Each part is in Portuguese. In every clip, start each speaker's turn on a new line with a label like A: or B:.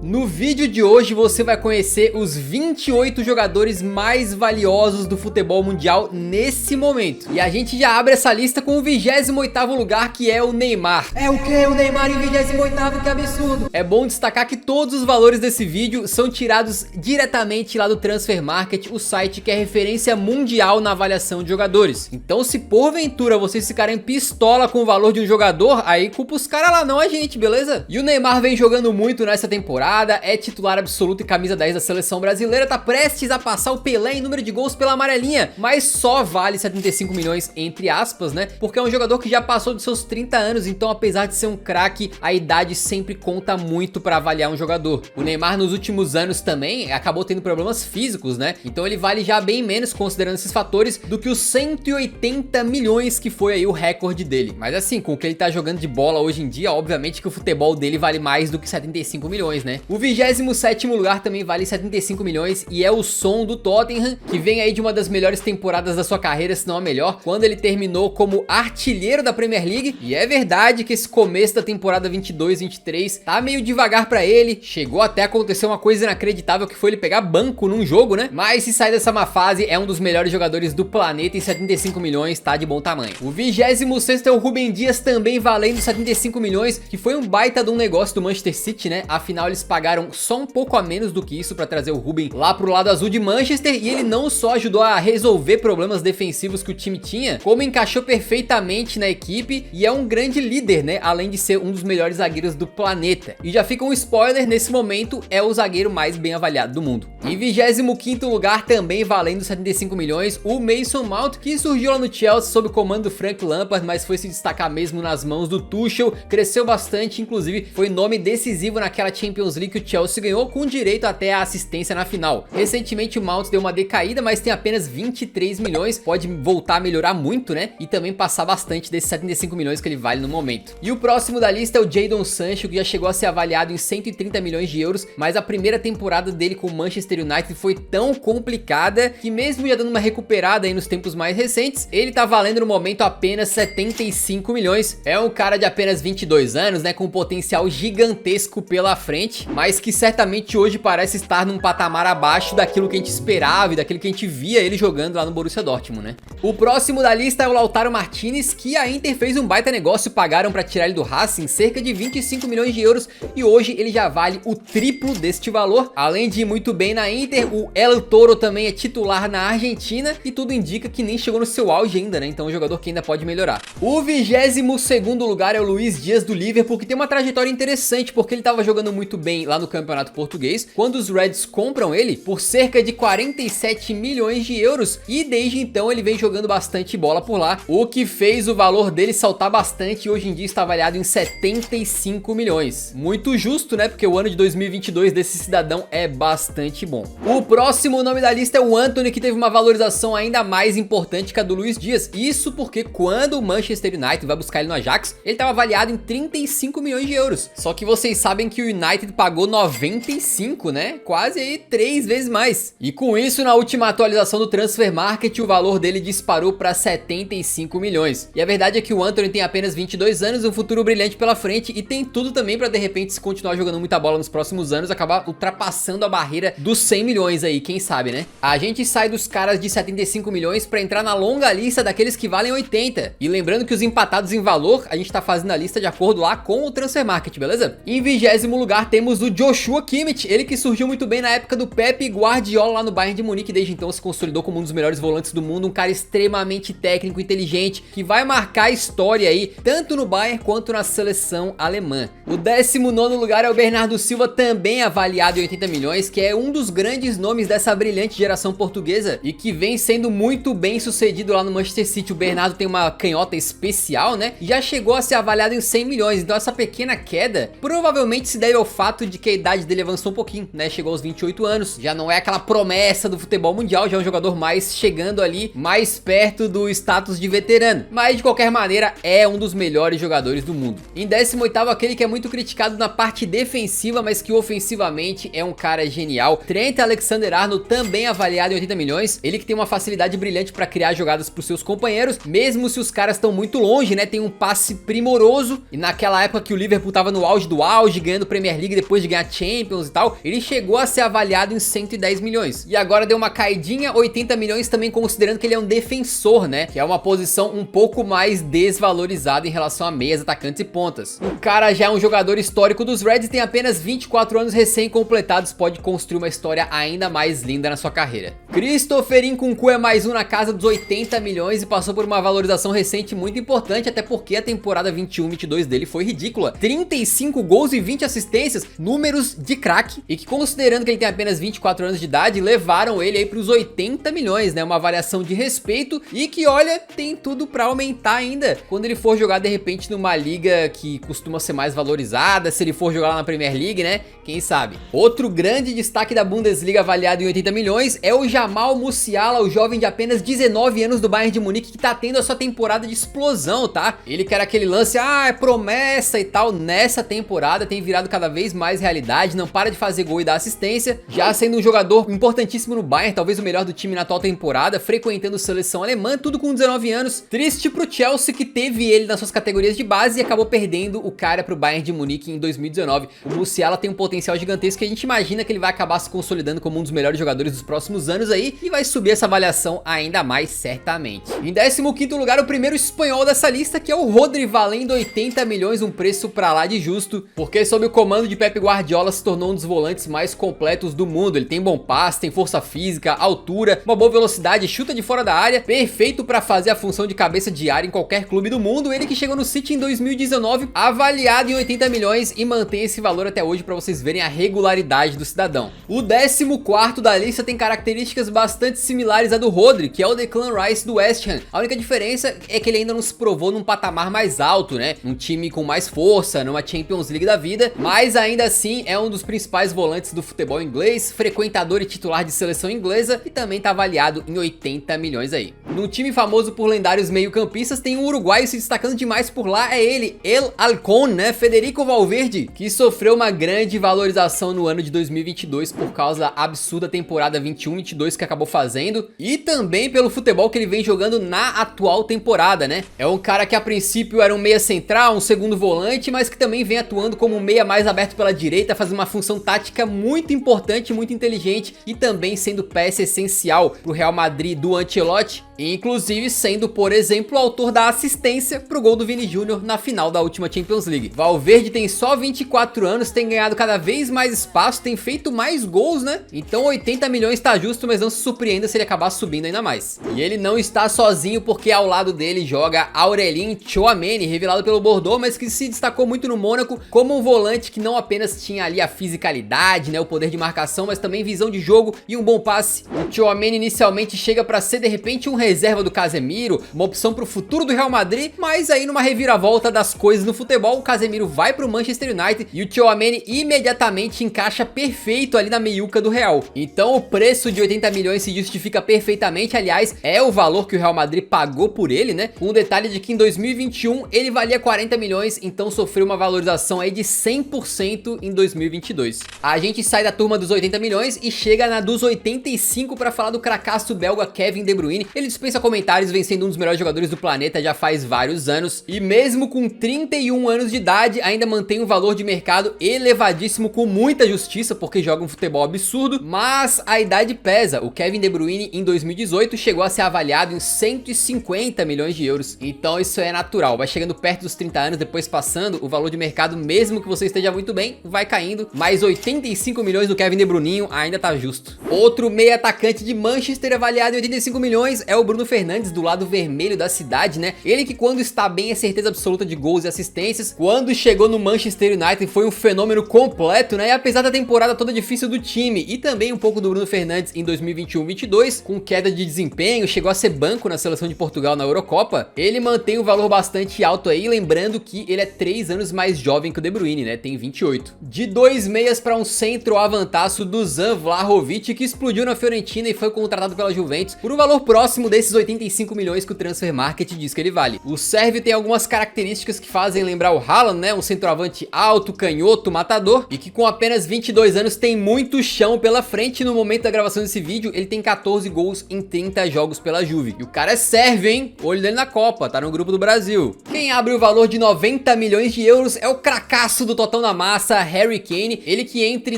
A: No vídeo de hoje você vai conhecer os 28 jogadores mais valiosos do futebol mundial nesse momento. E a gente já abre essa lista com o 28º lugar, que é o Neymar. É o que? O Neymar em 28º? Que absurdo! É bom destacar que todos os valores desse vídeo são tirados diretamente lá do Transfer Market, o site que é referência mundial na avaliação de jogadores. Então se porventura vocês ficarem pistola com o valor de um jogador, aí culpa os caras lá, não a gente, beleza? E o Neymar vem jogando muito nessa temporada, é titular absoluto e camisa 10 da seleção brasileira, tá prestes a passar o Pelé em número de gols pela amarelinha, mas só vale 75 milhões entre aspas, né? Porque é um jogador que já passou dos seus 30 anos, então apesar de ser um craque, a idade sempre conta muito pra avaliar um jogador. O Neymar nos últimos anos também acabou tendo problemas físicos, né? Então ele vale já bem menos, considerando esses fatores, do que os 180 milhões que foi aí o recorde dele. Mas assim, com o que ele tá jogando de bola hoje em dia, obviamente que o futebol dele vale mais do que 75 milhões, né? O 27º lugar também vale 75 milhões e é o Son do Tottenham, que vem aí de uma das melhores temporadas da sua carreira, se não a melhor, quando ele terminou como artilheiro da Premier League. E é verdade que esse começo da temporada 22-23 tá meio devagar pra ele, chegou até a acontecer uma coisa inacreditável, que foi ele pegar banco num jogo, né? Mas se sair dessa má fase, é um dos melhores jogadores do planeta e 75 milhões tá de bom tamanho. O 26º é o Rúben Dias, também valendo 75 milhões, que foi um baita de um negócio do Manchester City, né? Afinal eles pagaram só um pouco a menos do que isso pra trazer o Rúben lá pro lado azul de Manchester, e ele não só ajudou a resolver problemas defensivos que o time tinha, como encaixou perfeitamente na equipe e é um grande líder, né? Além de ser um dos melhores zagueiros do planeta. E já fica um spoiler, nesse momento é o zagueiro mais bem avaliado do mundo. Em 25º lugar, também valendo 75 milhões, o Mason Mount, que surgiu lá no Chelsea sob o comando do Frank Lampard, mas foi se destacar mesmo nas mãos do Tuchel, cresceu bastante, inclusive foi nome decisivo naquela Champions League que o Chelsea ganhou, com direito até a assistência na final. Recentemente o Mount deu uma decaída, mas tem apenas 23 milhões, pode voltar a melhorar muito, né? E também passar bastante desses 75 milhões que ele vale no momento. E o próximo da lista é o Jadon Sancho, que já chegou a ser avaliado em 130 milhões de euros, mas a primeira temporada dele com o Manchester United foi tão complicada que mesmo já dando uma recuperada aí nos tempos mais recentes, ele tá valendo no momento apenas 75 milhões. É um cara de apenas 22 anos, né? Com um potencial gigantesco pela frente, mas que certamente hoje parece estar num patamar abaixo daquilo que a gente esperava e daquilo que a gente via ele jogando lá no Borussia Dortmund, né? O próximo da lista é o Lautaro Martinez, que a Inter fez um baita negócio, pagaram pra tirar ele do Racing cerca de 25 milhões de euros e hoje ele já vale o triplo deste valor. Além de ir muito bem na Inter, o El Toro também é titular na Argentina e tudo indica que nem chegou no seu auge ainda, né? Então é um jogador que ainda pode melhorar. O 22º lugar é o Luiz Dias do Liverpool, que tem uma trajetória interessante, porque ele tava jogando muito bem lá no Campeonato Português, quando os Reds compram ele por cerca de 47 milhões de euros e desde então ele vem jogando bastante bola por lá, o que fez o valor dele saltar bastante e hoje em dia está avaliado em 75 milhões. Muito justo, né? Porque o ano de 2022 desse cidadão é bastante bom. O próximo nome da lista é o Antony, que teve uma valorização ainda mais importante que a do Luiz Dias. Isso porque quando o Manchester United vai buscar ele no Ajax, ele estava avaliado em 35 milhões de euros. Só que vocês sabem que o United pagou 95, né? Quase aí 3 vezes mais. E com isso, na última atualização do Transfer Market, o valor dele disparou para 75 milhões. E a verdade é que o Antony tem apenas 22 anos, um futuro brilhante pela frente e tem tudo também para de repente, se continuar jogando muita bola nos próximos anos, acabar ultrapassando a barreira dos 100 milhões aí, quem sabe, né? A gente sai dos caras de 75 milhões para entrar na longa lista daqueles que valem 80. E lembrando que os empatados em valor, a gente tá fazendo a lista de acordo lá com o Transfer Market, beleza? Em 20º lugar temos o Joshua Kimmich, ele que surgiu muito bem na época do Pep Guardiola lá no Bayern de Munique, desde então se consolidou como um dos melhores volantes do mundo, um cara extremamente técnico, inteligente, que vai marcar a história aí, tanto no Bayern quanto na seleção alemã. O 19º lugar é o Bernardo Silva, também avaliado em 80 milhões, que é um dos grandes nomes dessa brilhante geração portuguesa e que vem sendo muito bem sucedido lá no Manchester City. O Bernardo tem uma canhota especial, né? E já chegou a ser avaliado em 100 milhões, então essa pequena queda provavelmente se deve ao fato de que a idade dele avançou um pouquinho, né? Chegou aos 28 anos, já não é aquela promessa do futebol mundial, já é um jogador mais chegando ali, mais perto do status de veterano. Mas de qualquer maneira, é um dos melhores jogadores do mundo. Em 18º, aquele que é muito criticado na parte defensiva, mas que ofensivamente é um cara genial, Trent Alexander-Arnold, também avaliado em 80 milhões. Ele que tem uma facilidade brilhante para criar jogadas para os seus companheiros, mesmo se os caras estão muito longe, né? Tem um passe primoroso. E naquela época que o Liverpool tava no auge do auge, ganhando Premier League depois depois de ganhar Champions e tal, ele chegou a ser avaliado em 110 milhões. E agora deu uma caidinha, 80 milhões também considerando que ele é um defensor, né? Que é uma posição um pouco mais desvalorizada em relação a meias, atacantes e pontas. O cara já é um jogador histórico dos Reds e tem apenas 24 anos recém-completados, pode construir uma história ainda mais linda na sua carreira. Christopher Nkunku é mais um na casa dos 80 milhões e passou por uma valorização recente muito importante, até porque a temporada 21-22 dele foi ridícula. 35 gols e 20 assistências, números de craque, e que considerando que ele tem apenas 24 anos de idade, levaram ele aí para os 80 milhões, né? Uma variação de respeito e que, olha, tem tudo para aumentar ainda quando ele for jogar de repente numa liga que costuma ser mais valorizada, se ele for jogar lá na Premier League, né? Quem sabe? Outro grande destaque da Bundesliga avaliado em 80 milhões é o Jamal Musiala, o jovem de apenas 19 anos do Bayern de Munique que tá tendo a sua temporada de explosão, tá? Ele que era aquele lance, é promessa e tal, nessa temporada tem virado cada vez mais realidade, não para de fazer gol e dar assistência, já sendo um jogador importantíssimo no Bayern, talvez o melhor do time na atual temporada, frequentando seleção alemã, tudo com 19 anos. Triste pro Chelsea que teve ele nas suas categorias de base e acabou perdendo o cara pro Bayern de Munique em 2019. O Musiala tem um potencial gigantesco que a gente imagina que ele vai acabar se consolidando como um dos melhores jogadores dos próximos anos aí e vai subir essa avaliação ainda mais certamente. Em 15º lugar, o primeiro espanhol dessa lista, que é o Rodri, valendo 80 milhões, um preço pra lá de justo, porque sob o comando de Pep Guardiola se tornou um dos volantes mais completos do mundo. Ele tem bom passe, tem força física, altura, uma boa velocidade, chuta de fora da área, perfeito pra fazer a função de cabeça de área em qualquer clube do mundo. Ele que chegou no City em 2019, avaliado em 80 milhões e mantém esse valor até hoje pra vocês verem a regularidade do cidadão. O 14º da lista tem características bastante similares à do Rodri, que é o Declan Rice do West Ham. A única diferença é que ele ainda não se provou num patamar mais alto, né? Um time com mais força, numa Champions League da vida, mas ainda assim é um dos principais volantes do futebol inglês, frequentador e titular de seleção inglesa e também tá avaliado em 80 milhões aí. Num time famoso por lendários meio-campistas, tem um uruguaio se destacando demais por lá, é ele, El Halcón, né? Federico Valverde, que sofreu uma grande valorização no ano de 2022 por causa da absurda temporada 21-22 que acabou fazendo e também pelo futebol que ele vem jogando na atual temporada, né? É um cara que a princípio era um meia central, um segundo volante, mas que também vem atuando como um meia mais aberto pela direita, fazendo uma função tática muito importante, muito inteligente e também sendo peça essencial pro Real Madrid do Ancelotti, inclusive sendo, por exemplo, o autor da assistência pro gol do Vini Júnior na final da última Champions League. Valverde tem só 24 anos, tem ganhado cada vez mais espaço, tem feito mais gols, né? Então 80 milhões tá justo, mas não se surpreenda se ele acabar subindo ainda mais. E ele não está sozinho porque ao lado dele joga Aurélien Tchouaméni, revelado pelo Bordeaux, mas que se destacou muito no Mônaco como um volante que não apenas tinha ali a fisicalidade, né, o poder de marcação, mas também visão de jogo e um bom passe. O Tchouaméni inicialmente chega para ser de repente um reserva do Casemiro, uma opção pro futuro do Real Madrid, mas aí numa reviravolta das coisas no futebol, o Casemiro vai pro Manchester United e o Tchouaméni imediatamente encaixa perfeito ali na meiuca do Real. Então o preço de 80 milhões se justifica perfeitamente, aliás, é o valor que o Real Madrid pagou por ele, né? Com o detalhe de que em 2021 ele valia 40 milhões, então sofreu uma valorização aí de 100% em 2022. A gente sai da turma dos 80 milhões e chega na dos 85 para falar do cracaço belga Kevin De Bruyne. Ele dispensa comentários, vem sendo um dos melhores jogadores do planeta já faz vários anos e mesmo com 31 anos de idade ainda mantém um valor de mercado elevadíssimo com muita justiça porque joga um futebol absurdo, mas a idade pesa. O Kevin De Bruyne em 2018 chegou a ser avaliado em 150 milhões de euros, então isso é natural, vai chegando perto dos 30 anos, depois passando, o valor de mercado, mesmo que você esteja muito bem, vai caindo, mas 85 milhões do Kevin De Bruninho ainda tá justo. Outro meio atacante de Manchester avaliado em 85 milhões é o Bruno Fernandes, do lado vermelho da cidade, né? Ele que quando está bem é certeza absoluta de gols e assistências, quando chegou no Manchester United foi um fenômeno completo, né? E apesar da temporada toda difícil do time e também um pouco do Bruno Fernandes em 2021-22, com queda de desempenho, chegou a ser banco na seleção de Portugal na Eurocopa, ele mantém um valor bastante alto aí, lembrando que ele é 3 anos mais jovem que o De Bruyne, né? Tem 28. De 2 meias para um centroavantaço, Dusan Vlahovic, que explodiu na Fiorentina e foi contratado pela Juventus por um valor próximo desses 85 milhões que o Transfer Market diz que ele vale. O sérvio tem algumas características que fazem lembrar o Haaland, né? Um centroavante alto, canhoto, matador e que com apenas 22 anos tem muito chão pela frente. No momento da gravação desse vídeo vídeo, ele tem 14 gols em 30 jogos pela Juve. E o cara é sérvio, hein? Olho dele na Copa, tá no grupo do Brasil. Quem abre o valor de 90 milhões de euros é o cracaço do Totão na Massa, Harry Kane. Ele que entre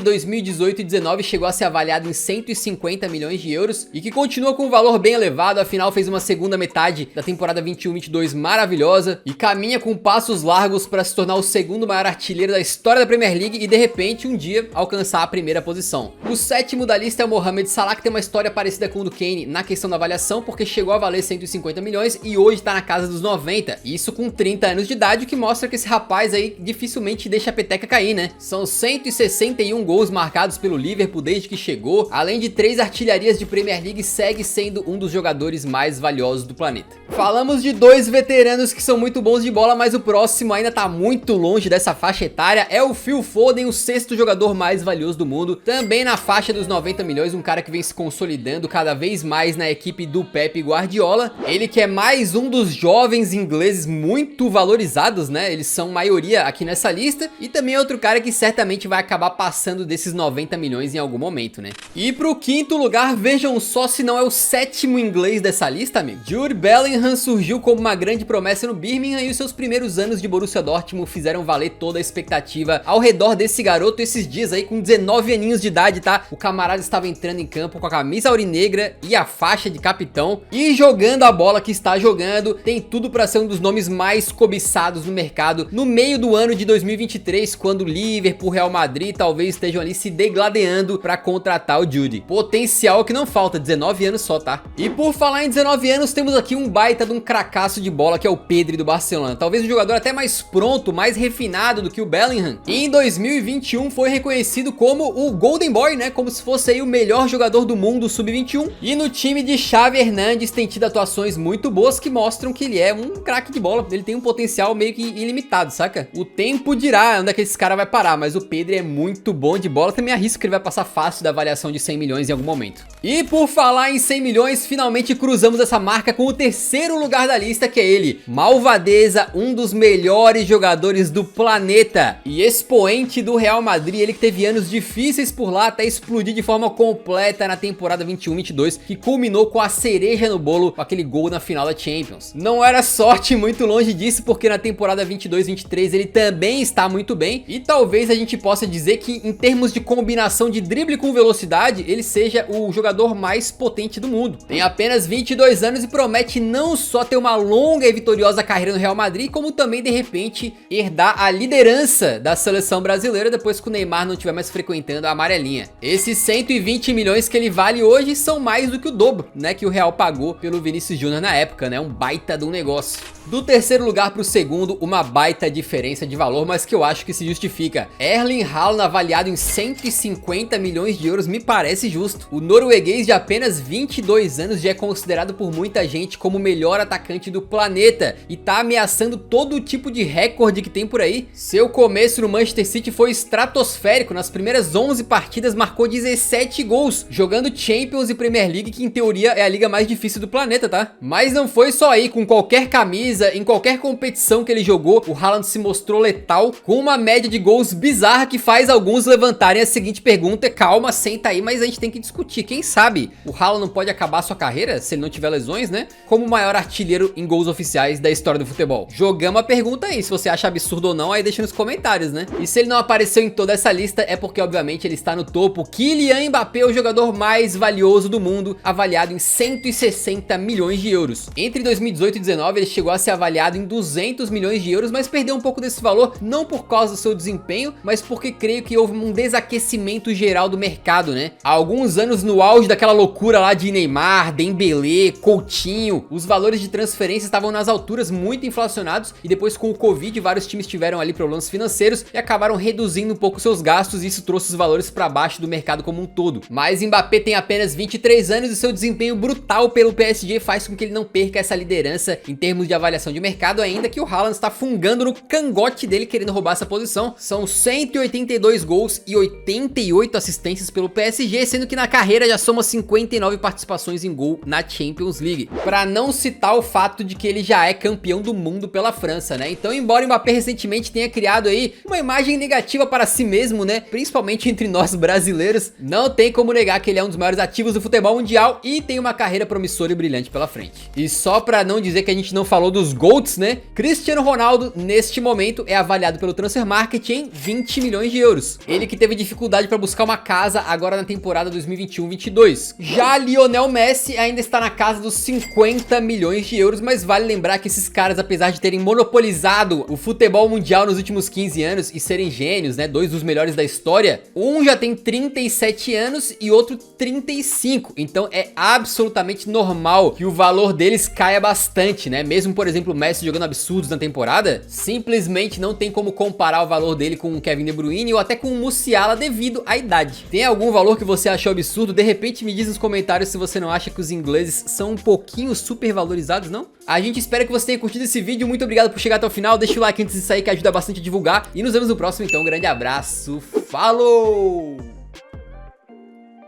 A: 2018 e 2019 chegou a ser avaliado em 150 milhões de euros e que continua com um valor bem elevado, afinal fez uma segunda metade da temporada 21-22 maravilhosa e caminha com passos largos para se tornar o segundo maior artilheiro da história da Premier League e de repente um dia alcançar a primeira posição. O sétimo da lista é o Mohamed Salah, que tem uma história parecida com o do Kane na questão da avaliação, porque chegou a valer 150 milhões e hoje tá na casa dos 90, isso com 30 anos de idade, o que mostra que esse rapaz aí dificilmente deixa a peteca cair, né? São 161 gols marcados pelo Liverpool desde que chegou, além de 3 artilharias de Premier League, segue sendo um dos jogadores mais valiosos do planeta. Falamos de 2 veteranos que são muito bons de bola, mas o próximo ainda tá muito longe dessa faixa etária, é o Phil Foden, o 6º jogador mais valioso do mundo, também na faixa dos 90 milhões, um cara que vem se consolidando cada vez mais na equipe do Pep Guardiola. Ele que é mais um dos jovens ingleses muito valorizados, né? Eles são maioria aqui nessa lista, e também é outro cara que certamente vai acabar passando desses 90 milhões em algum momento, né? E pro 5º lugar, vejam só se não é o 7º inglês dessa lista, amigo. Jude Bellingham surgiu como uma grande promessa no Birmingham e os seus primeiros anos de Borussia Dortmund fizeram valer toda a expectativa ao redor desse garoto. Esses dias aí, com 19 aninhos de idade, tá? O camarada estava entrando em campo com a camisa aurinegra e a faixa de capitão e jogando a bola que está jogando. Tem tudo para ser um dos nomes mais cobiçados no mercado no meio do ano de 2023, quando Liverpool, Real Madrid talvez estejam ali se degladiando para contratar o Jude. Potencial que não falta, 19 anos só, tá? E por falar em 19 anos, temos aqui um baita de um cracaço de bola que é o Pedri do Barcelona. Talvez um jogador até mais pronto, mais refinado do que o Bellingham. E em 2021 foi reconhecido como o Golden Boy, né? Como se fosse aí o melhor jogador do mundo sub-21. E no time de Xavi Hernandes tem tido atuações muito boas que mostram que ele é um craque de bola. Ele tem um potencial meio que ilimitado, saca? O tempo dirá onde é que esse cara vai parar, mas o Pedri é muito bom de bola. Também arrisco que ele vai passar fácil da avaliação de 100 milhões em algum momento. E por falar em 100 milhões, finalmente cruzamos essa marca com o 3º lugar da lista, que é ele, Malvadeza, um dos melhores jogadores do planeta e expoente do Real Madrid. Ele que teve anos difíceis por lá até explodir de forma completa na temporada 21-22, que culminou com a cereja no bolo, com aquele gol na final da Champions. Não era sorte, muito longe disso, porque na temporada 22-23 ele também está muito bem e talvez a gente possa dizer que em termos de combinação de drible com velocidade, ele seja o jogador mais potente do mundo. Tem apenas 22 anos e promete não só ter uma longa e vitoriosa carreira no Real Madrid, como também de repente herdar a liderança da seleção brasileira depois que o Neymar não estiver mais frequentando a amarelinha. Esses 120 milhões que ele vale hoje são mais do que o dobro, né, que o Real pagou pelo Vinícius Júnior na época, né? Um baita de um negócio. Do 3º lugar pro 2º, uma baita diferença de valor, mas que eu acho que se justifica. Erling Haaland, avaliado em 150 milhões de euros, me parece justo. O norueguês de apenas 22 anos já é considerado por muita gente como o melhor atacante do planeta e tá ameaçando todo tipo de recorde que tem por aí. Seu começo no Manchester City foi estratosférico. Nas primeiras 11 partidas marcou 17 gols, jogando Champions e Premier League, que em teoria é a liga mais difícil do planeta, tá? Mas não foi só aí, com qualquer camisa, em qualquer competição que ele jogou, o Haaland se mostrou letal, com uma média de gols bizarra que faz alguns levantarem a seguinte pergunta: calma, senta aí, mas a gente tem que discutir. Quem sabe o Haaland não pode acabar sua carreira, se ele não tiver lesões, né? Como o maior artilheiro em gols oficiais da história do futebol. Jogamos a pergunta aí, se você acha absurdo ou não, aí deixa nos comentários, né? E se ele não apareceu em toda essa lista, é porque obviamente ele está no topo. Kylian Mbappé é o jogador mais valioso do mundo, avaliado em 160 milhões de euros. Entre 2018 e 2019 ele chegou a ser avaliado em 200 milhões de euros, mas perdeu um pouco desse valor, não por causa do seu desempenho, mas porque creio que houve um desaquecimento geral do mercado, né? Há alguns anos, no auge daquela loucura lá de Neymar, Dembélé, Coutinho, os valores de transferência estavam nas alturas, muito inflacionados, e depois com o Covid vários times tiveram ali problemas financeiros e acabaram reduzindo um pouco seus gastos, e isso trouxe os valores para baixo do mercado como um todo. Mas Mbappé tem apenas 23 anos e seu desempenho brutal pelo PSG faz com que ele não perca essa liderança em termos de avaliação de mercado, ainda que o Haaland está fungando no cangote dele querendo roubar essa posição. São 182 gols e 88 assistências pelo PSG, sendo que na carreira já soma 59 participações em gol na Champions League. Para não citar o fato de que ele já é campeão do mundo pela França, né? Então, embora o Mbappé recentemente tenha criado aí uma imagem negativa para si mesmo, né? Principalmente entre nós brasileiros, não tem como negar que ele é um dos maiores ativos do futebol mundial e tem uma carreira promissora e brilhante pela frente. E só pra não dizer que a gente não falou dos GOATs, né? Cristiano Ronaldo, neste momento, é avaliado pelo Transfer Market em 20 milhões de euros. Ele que teve dificuldade pra buscar uma casa agora na temporada 2021-22. Já Lionel Messi ainda está na casa dos 50 milhões de euros, mas vale lembrar que esses caras, apesar de terem monopolizado o futebol mundial nos últimos 15 anos e serem gênios, né? Dois dos melhores da história, um já tem 37 anos e outro 35. Então é absolutamente normal que o valor deles caia bastante, né? Mesmo, por exemplo, o Messi jogando absurdos na temporada, simplesmente não tem como comparar o valor dele com o Kevin De Bruyne ou até com o Musiala devido à idade. Tem algum valor que você achou absurdo? De repente me diz nos comentários se você não acha que os ingleses são um pouquinho supervalorizados, não? A gente espera que você tenha curtido esse vídeo. Muito obrigado por chegar até o final. Deixa o like antes de sair que ajuda bastante a divulgar. E nos vemos no próximo, então. Um grande abraço. Falou!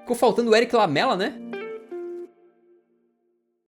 A: Ficou faltando o Eric Lamela, né?